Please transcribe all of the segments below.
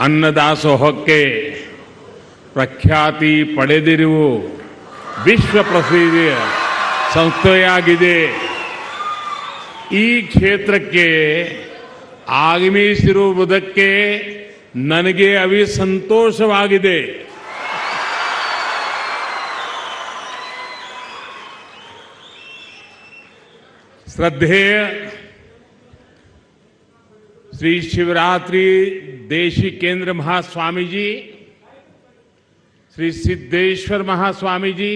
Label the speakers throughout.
Speaker 1: ಅನ್ನದಾಸೋ ಹೊಕ್ಕೆ ಪ್ರಖ್ಯಾತಿ ಪಡೆದಿರುವ ವಿಶ್ವ ಪ್ರಸಿದ್ಧ ಸಂಸ್ಥೆಯಾಗಿದೆ. ಈ ಕ್ಷೇತ್ರಕ್ಕೆ ಆಗಮಿಸಿರುವುದಕ್ಕೆ ನನಗೆ ಸಂತೋಷವಾಗಿದೆ. श्रद्धेय श्री शिवरात्रि देशी केंद्र महास्वामी जी, श्री सिद्धेश्वर महास्वामी जी,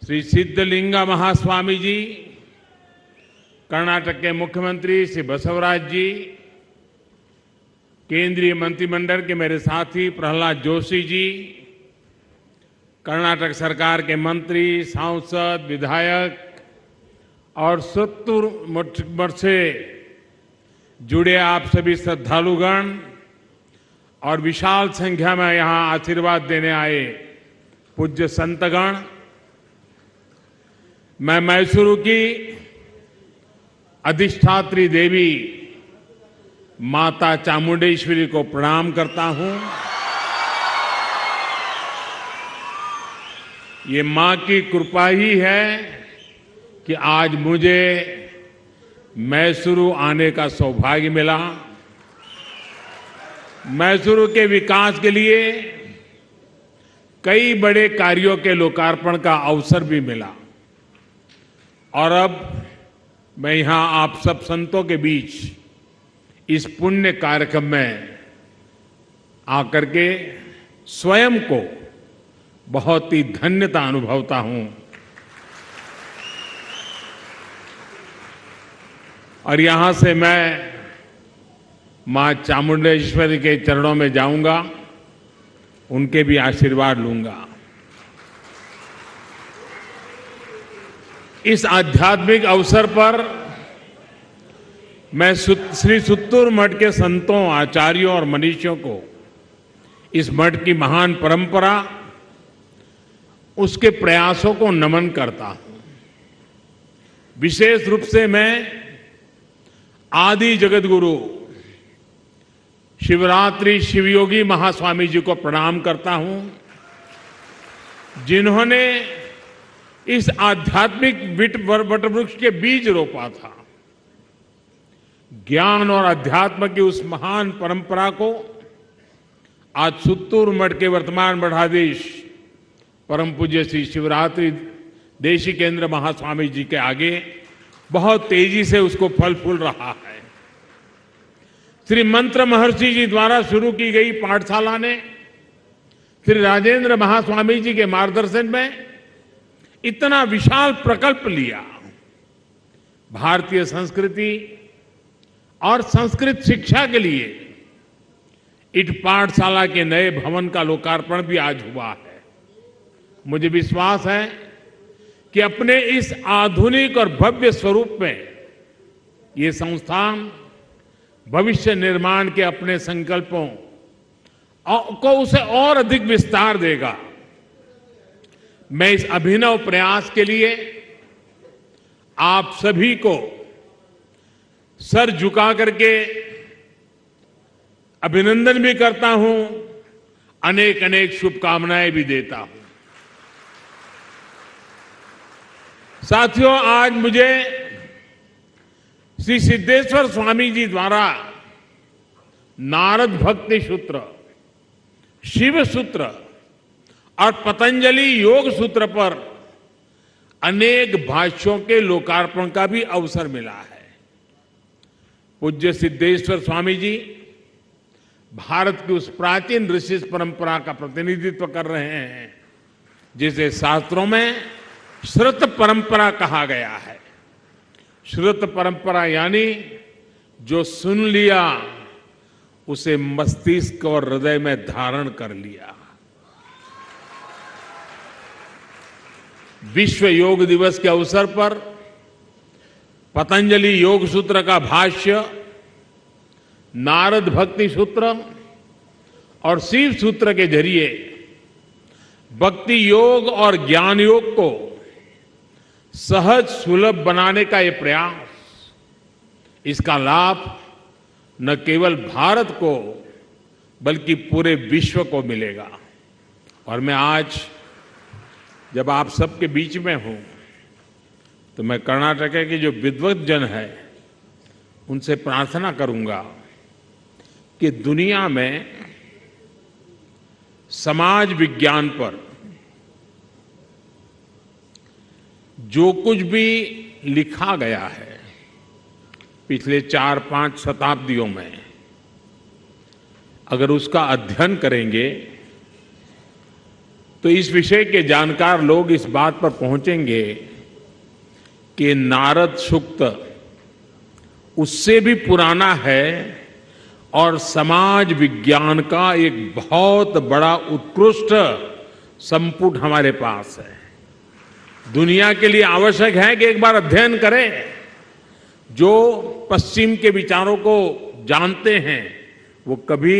Speaker 1: श्री सिद्धलिंगा महास्वामी जी, कर्नाटक के मुख्यमंत्री श्री बसवराज जी, केंद्रीय मंत्रिमंडल के मेरे साथी प्रहलाद जोशी जी, कर्नाटक सरकार के मंत्री, सांसद, विधायक और सत्तूर मठ से जुड़े आप सभी श्रद्धालुगण और विशाल संख्या में यहां आशीर्वाद देने आए पूज्य संतगण, मैं मैसूरू की अधिष्ठात्री देवी माता चामुंडेश्वरी को प्रणाम करता हूं. ये मां की कृपा ही है कि आज मुझे मैसूरू आने का सौभाग्य मिला. मैसूरू के विकास के लिए कई बड़े कार्यों के लोकार्पण का अवसर भी मिला और अब मैं यहां आप सब संतों के बीच इस पुण्य कार्यक्रम में आकर के स्वयं को बहुत ही धन्यता अनुभवता हूं. और यहां से मैं मां चामुंडेश्वरी के चरणों में जाऊंगा, उनके भी आशीर्वाद लूंगा. इस आध्यात्मिक अवसर पर मैं श्री सुत्तूर मठ के संतों, आचार्यों और मनीषियों को इस मठ की महान परंपरा, उसके प्रयासों को नमन करता हूं. विशेष रूप से मैं आदि जगत गुरु शिवरात्रि शिवयोगी महास्वामी जी को प्रणाम करता हूं, जिन्होंने इस आध्यात्मिक वटवृक्ष के बीज रोपा था. ज्ञान और अध्यात्म की उस महान परंपरा को आज सुत्तूर मठ के वर्तमान मठाधीश परम पूज्य श्री शिवरात्रि देशी केंद्र महास्वामी जी के आगे बहुत तेजी से उसको फल फूल रहा है. श्री मंत्र महर्षि जी द्वारा शुरू की गई पाठशाला ने श्री राजेंद्र महास्वामी जी के मार्गदर्शन में इतना विशाल प्रकल्प लिया. भारतीय संस्कृति और संस्कृत शिक्षा के लिए इट पाठशाला के नए भवन का लोकार्पण भी आज हुआ है. मुझे विश्वास है कि अपने इस आधुनिक और भव्य स्वरूप में ये संस्थान भविष्य निर्माण के अपने संकल्पों को उसे और अधिक विस्तार देगा. मैं इस अभिनव प्रयास के लिए आप सभी को सर झुका करके अभिनंदन भी करता हूं, अनेक अनेक शुभकामनाएं भी देता हूं. साथियों, आज मुझे श्री सिद्धेश्वर स्वामी जी द्वारा नारद भक्ति सूत्र, शिव सूत्र और पतंजलि योग सूत्र पर अनेक भाष्यों के लोकार्पण का भी अवसर मिला है. पूज्य सिद्धेश्वर स्वामी जी भारत की उस प्राचीन ऋषि परंपरा का प्रतिनिधित्व कर रहे हैं जिसे शास्त्रों में श्रुत परंपरा कहा गया है. श्रुत परंपरा यानी जो सुन लिया उसे मस्तिष्क और हृदय में धारण कर लिया. विश्व योग दिवस के अवसर पर पतंजलि योग सूत्र का भाष्य, नारद भक्ति सूत्र और शिव सूत्र के जरिए भक्ति योग और ज्ञान योग को सहज सुलभ बनाने का ये प्रयास, इसका लाभ न केवल भारत को बल्कि पूरे विश्व को मिलेगा। और मैं आज जब आप सबके बीच में हूं तो मैं कर्नाटक के जो विद्वत जन है उनसे प्रार्थना करूंगा कि दुनिया में समाज विज्ञान पर जो कुछ भी लिखा गया है पिछले 4-5 शताब्दियों में, अगर उसका अध्ययन करेंगे तो इस विषय के जानकार लोग इस बात पर पहुंचेंगे कि नारद सूक्त उससे भी पुराना है और समाज विज्ञान का एक बहुत बड़ा उत्कृष्ट संपुट हमारे पास है। दुनिया के लिए आवश्यक है कि एक बार अध्ययन करें। जो पश्चिम के विचारों को जानते हैं वो कभी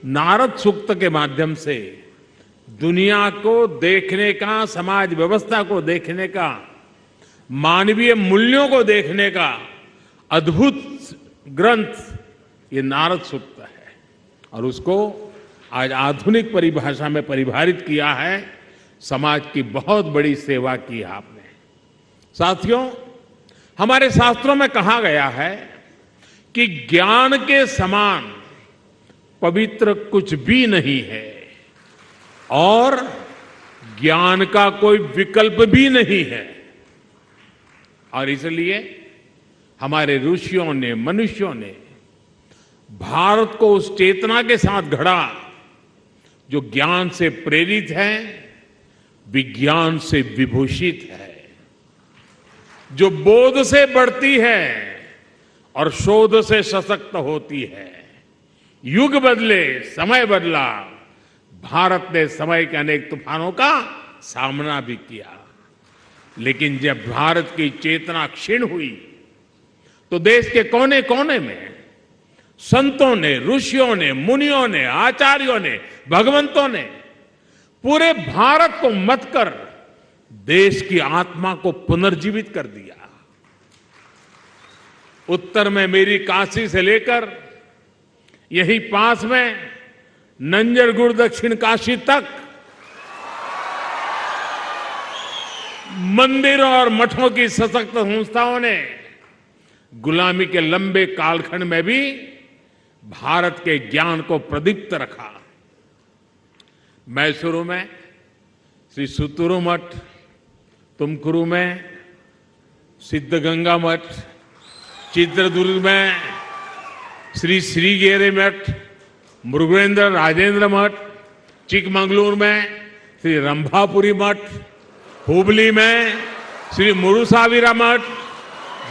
Speaker 1: नारद सूक्त के माध्यम से दुनिया को देखने का, समाज व्यवस्था को देखने का, मानवीय मूल्यों को देखने का अद्भुत ग्रंथ ये नारद सूक्त है। और उसको आज आधुनिक परिभाषा में परिभाषित किया है। समाज की बहुत बड़ी सेवा की है आपने। साथियों, हमारे शास्त्रों में कहा गया है कि ज्ञान के समान पवित्र कुछ भी नहीं है और ज्ञान का कोई विकल्प भी नहीं है। और इसलिए हमारे ऋषियों ने, मनुष्यों ने भारत को उस चेतना के साथ गढ़ा जो ज्ञान से प्रेरित है, विज्ञान से विभूषित है, जो बोध से बढ़ती है और शोध से सशक्त होती है। युग बदले, समय बदला, भारत ने समय के अनेक तूफानों का सामना भी किया, लेकिन जब भारत की चेतना क्षीण हुई तो देश के कोने कोने में संतों ने, ऋषियों ने, मुनियों ने, आचार्यों ने, भगवंतों ने पूरे भारत को मत कर देश की आत्मा को पुनर्जीवित कर दिया। उत्तर में मेरी काशी से लेकर यही पास में नंजरगुड़ दक्षिण काशी तक मंदिरों और मठों की सशक्त संस्थाओं ने गुलामी के लंबे कालखंड में भी भारत के ज्ञान को प्रदीप्त रखा। मैसूरू में श्री सुतुरु मठ, तुमकुरु में सिद्धगंगा मठ, चित्रदुर्ग में श्री श्रीगेरे मठ, मृगेंद्र राजेंद्र मठ, चिकमंगलूर में श्री रंभापुरी मठ, हुबली में श्री मुरुसाविरा मठ,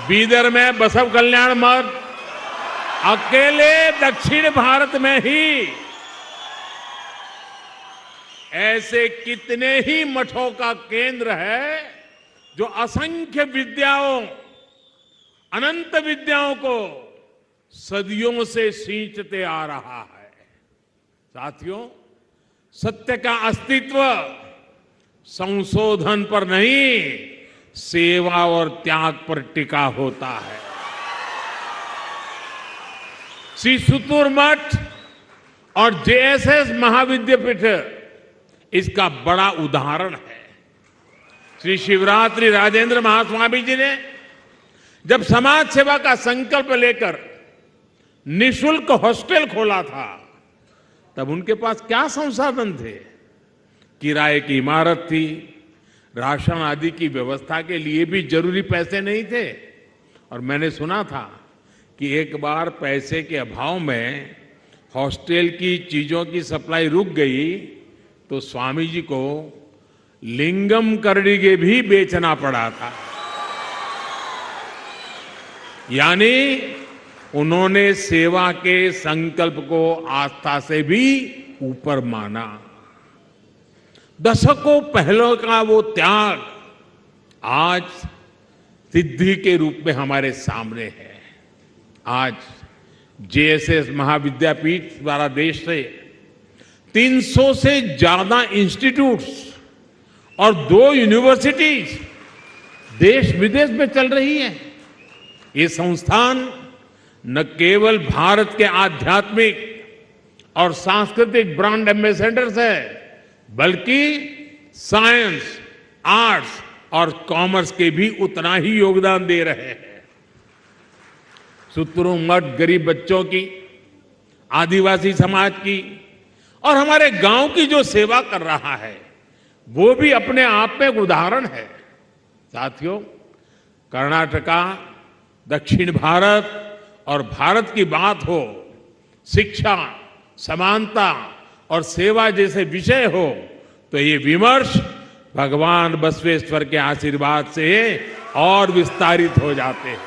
Speaker 1: बीदर में बसव कल्याण मठ, अकेले दक्षिण भारत में ही ऐसे कितने ही मठों का केंद्र है जो असंख्य विद्याओं, अनंत विद्याओं को सदियों से सींचते आ रहा है। साथियों, सत्य का अस्तित्व संशोधन पर नहीं, सेवा और त्याग पर टिका होता है। श्री सुतुर मठ और जेएसएस महाविद्यापीठ इसका बड़ा उदाहरण है। श्री शिवरात्रि राजेंद्र महास्वामी जी ने जब समाज सेवा का संकल्प लेकर निशुल्क हॉस्टल खोला था तब उनके पास क्या संसाधन थे? किराए की इमारत थी, राशन आदि की व्यवस्था के लिए भी जरूरी पैसे नहीं थे। और मैंने सुना था कि एक बार पैसे के अभाव में हॉस्टल की चीजों की सप्लाई रुक गई तो स्वामी जी को लिंगम करडिगे भी बेचना पड़ा था। यानी उन्होंने सेवा के संकल्प को आस्था से भी ऊपर माना। दशकों पहले का वो त्याग आज सिद्धि के रूप में हमारे सामने है। आज जेएसएस महाविद्यापीठ द्वारा देश से 300 से ज्यादा इंस्टीट्यूट्स और 2 यूनिवर्सिटीज देश विदेश में चल रही है। ये संस्थान न केवल भारत के आध्यात्मिक और सांस्कृतिक ब्रांड एम्बेसडर्स है, बल्कि साइंस, आर्ट्स और कॉमर्स के भी उतना ही योगदान दे रहे हैं। सुत्तरू मठ गरीब बच्चों की, आदिवासी समाज की और हमारे गांव की जो सेवा कर रहा है, वो भी अपने आप में एक उदाहरण है। साथियों, कर्नाटका, दक्षिण भारत और भारत की बात हो, शिक्षा, समानता और सेवा जैसे विषय हो, तो ये विमर्श भगवान बसवेश्वर के आशीर्वाद से और विस्तारित हो जाते हैं।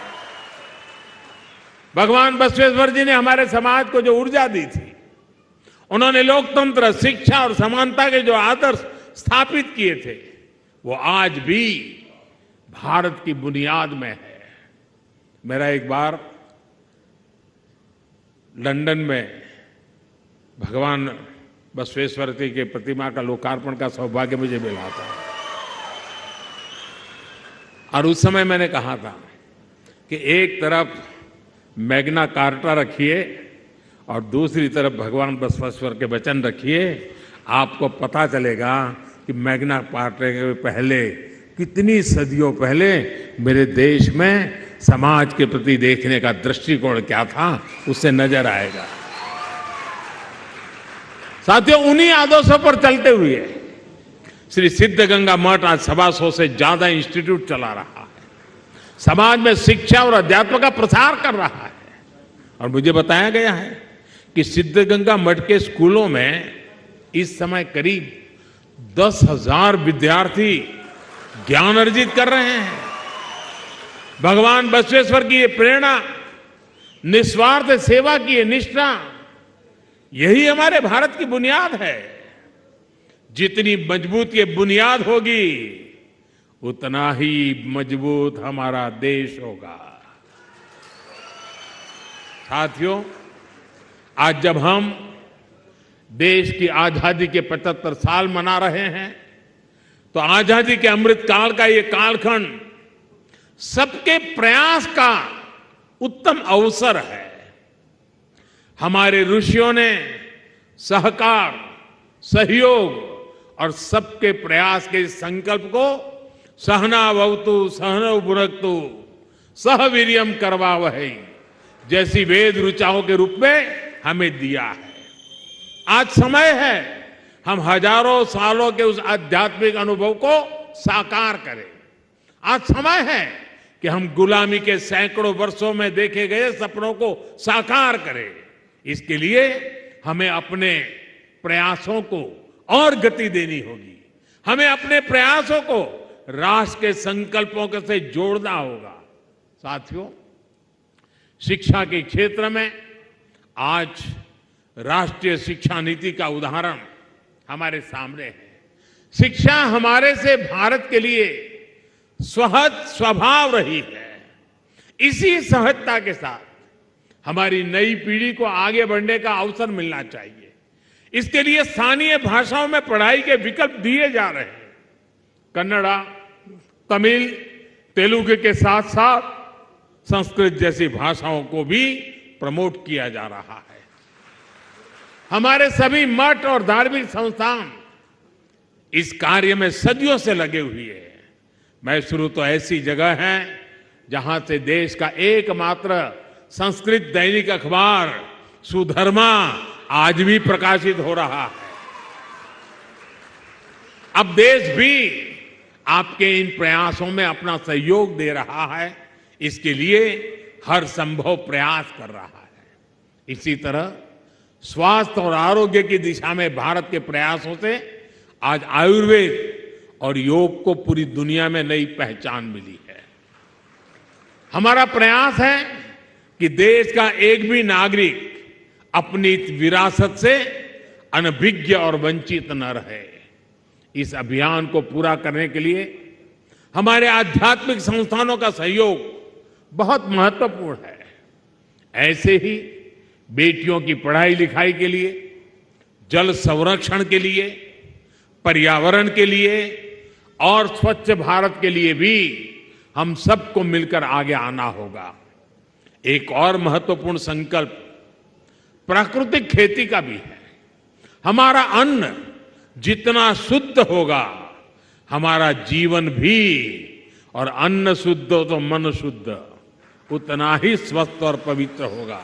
Speaker 1: भगवान बसवेश्वर जी ने हमारे समाज को जो ऊर्जा दी थी, उन्होंने लोकतंत्र, शिक्षा और समानता के जो आदर्श स्थापित किए थे, वो आज भी भारत की बुनियाद में है। मेरा एक बार लंदन में भगवान बसवेश्वर जी के प्रतिमा का लोकार्पण का सौभाग्य मुझे मिला था, और उस समय मैंने कहा था कि एक तरफ मैग्ना कार्टा रखिए और दूसरी तरफ भगवान बसवेश्वर के वचन रखिए, आपको पता चलेगा कि मैग्ना कार्टा के पहले, कितनी सदियों पहले मेरे देश में समाज के प्रति देखने का दृष्टिकोण क्या था, उससे नजर आएगा। साथियों, उन्हीं आदर्शों पर चलते हुए श्री सिद्धगंगा मठ आज 125 से ज्यादा इंस्टीट्यूट चला रहा है, समाज में शिक्षा और अध्यात्म का प्रसार कर रहा है। और मुझे बताया गया है कि सिद्धगंगा मठ के स्कूलों में इस समय करीब 10,000 विद्यार्थी ज्ञान अर्जित कर रहे हैं। भगवान बसवेश्वर की ये प्रेरणा, निस्वार्थ सेवा की ये निष्ठा, यही हमारे भारत की बुनियाद है। जितनी मजबूत ये बुनियाद होगी, उतना ही मजबूत हमारा देश होगा। साथियों, आज जब हम देश की आजादी के 75 साल मना रहे हैं, तो आजादी के अमृत काल का ये कालखंड सबके प्रयास का उत्तम अवसर है। हमारे ऋषियों ने सहकार, सहयोग और सबके प्रयास के संकल्प को सहनावतु सहनौ भुनक्तु सह वीर्यम करवावहै जैसी वेद ऋचाओं के रूप में हमें दिया है। आज समय है हम हजारों सालों के उस आध्यात्मिक अनुभव को साकार करें। आज समय है कि हम गुलामी के सैकड़ों वर्षों में देखे गए सपनों को साकार करें। इसके लिए हमें अपने प्रयासों को और गति देनी होगी। हमें अपने प्रयासों को राष्ट्र के संकल्पों से जोड़ना होगा। साथियों, शिक्षा के क्षेत्र में आज राष्ट्रीय शिक्षा नीति का उदाहरण हमारे सामने है। शिक्षा हमारे से भारत के लिए सहज स्वभाव रही है। इसी सहजता के साथ हमारी नई पीढ़ी को आगे बढ़ने का अवसर मिलना चाहिए। इसके लिए स्थानीय भाषाओं में पढ़ाई के विकल्प दिए जा रहे हैं। कन्नड़ा, तमिल, तेलुगु के साथ साथ संस्कृत जैसी भाषाओं को भी प्रमोट किया जा रहा है। हमारे सभी मठ और धार्मिक संस्थान इस कार्य में सदियों से लगे हुए हैं। मैसूरू तो ऐसी जगह है जहां से देश का एकमात्र संस्कृत दैनिक अखबार सुधर्मा आज भी प्रकाशित हो रहा है। अब देश भी आपके इन प्रयासों में अपना सहयोग दे रहा है, इसके लिए हर संभव प्रयास कर रहा है। इसी तरह स्वास्थ्य और आरोग्य की दिशा में भारत के प्रयासों से आज आयुर्वेद और योग को पूरी दुनिया में नई पहचान मिली है। हमारा प्रयास है कि देश का एक भी नागरिक अपनी विरासत से अनभिज्ञ और वंचित न रहे। इस अभियान को पूरा करने के लिए हमारे आध्यात्मिक संस्थानों का सहयोग बहुत महत्वपूर्ण है। ऐसे ही बेटियों की पढ़ाई लिखाई के लिए, जल संरक्षण के लिए, पर्यावरण के लिए और स्वच्छ भारत के लिए भी हम सबको मिलकर आगे आना होगा। एक और महत्वपूर्ण संकल्प प्राकृतिक खेती का भी है। हमारा अन्न जितना शुद्ध होगा, हमारा जीवन भी, और अन्न शुद्ध हो तो मन शुद्ध, उतना ही स्वस्थ और पवित्र होगा।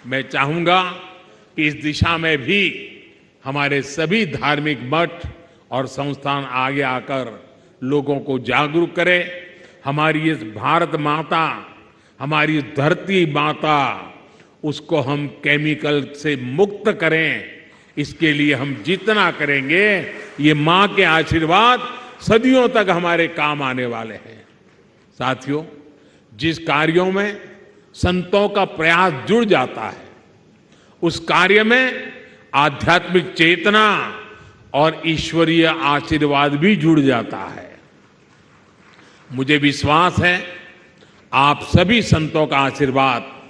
Speaker 1: मैं चाहूंगा कि इस दिशा में भी हमारे सभी धार्मिक मठ और संस्थान आगे आकर लोगों को जागरूक करें। हमारी इस भारत माता, हमारी इस धरती माता, उसको हम केमिकल से मुक्त करें। इसके लिए हम जितना करेंगे, ये मां के आशीर्वाद सदियों तक हमारे काम आने वाले हैं। साथियों, जिस कार्यों में संतों का प्रयास जुड़ जाता है, उस कार्य में आध्यात्मिक चेतना और ईश्वरीय आशीर्वाद भी जुड़ जाता है। मुझे विश्वास है आप सभी संतों का आशीर्वाद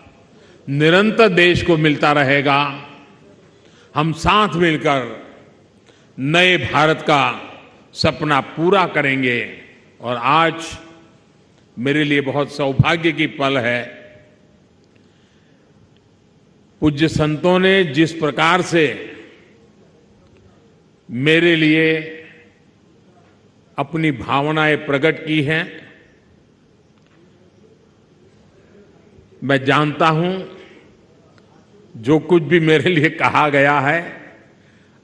Speaker 1: निरंतर देश को मिलता रहेगा। हम साथ मिलकर नए भारत का सपना पूरा करेंगे। और आज मेरे लिए बहुत सौभाग्य की पल है, पूज्य संतों ने जिस प्रकार से मेरे लिए अपनी भावनाएं प्रकट की हैं, मैं जानता हूं जो कुछ भी मेरे लिए कहा गया है,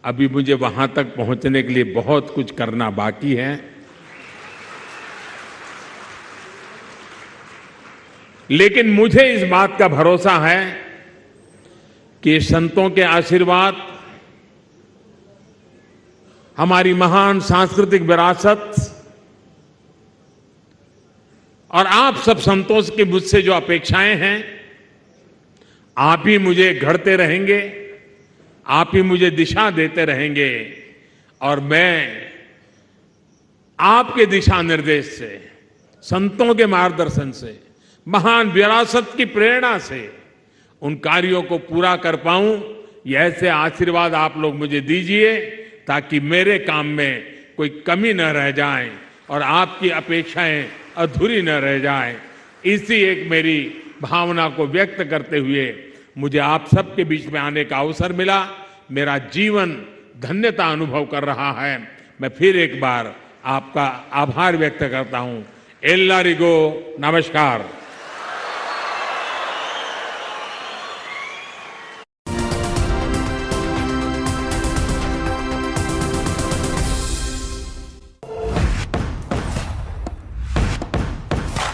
Speaker 1: अभी मुझे वहां तक पहुंचने के लिए बहुत कुछ करना बाकी है। लेकिन मुझे इस बात का भरोसा है कि संतों के आशीर्वाद, हमारी महान सांस्कृतिक विरासत और आप सब संतों की मुझसे जो अपेक्षाएं हैं, आप ही मुझे गढ़ते रहेंगे, आप ही मुझे दिशा देते रहेंगे। और मैं आपके दिशा निर्देश से, संतों के मार्गदर्शन से, महान विरासत की प्रेरणा से उन कार्यों को पूरा कर पाऊं, ये ऐसे आशीर्वाद आप लोग मुझे दीजिए ताकि मेरे काम में कोई कमी न रह जाए और आपकी अपेक्षाएं अधूरी न रह जाए। इसी एक मेरी भावना को व्यक्त करते हुए मुझे आप सबके बीच में आने का अवसर मिला। मेरा जीवन धन्यता अनुभव कर रहा है। मैं फिर एक बार आपका आभार व्यक्त करता हूं। एल्लारिगो नमस्कार।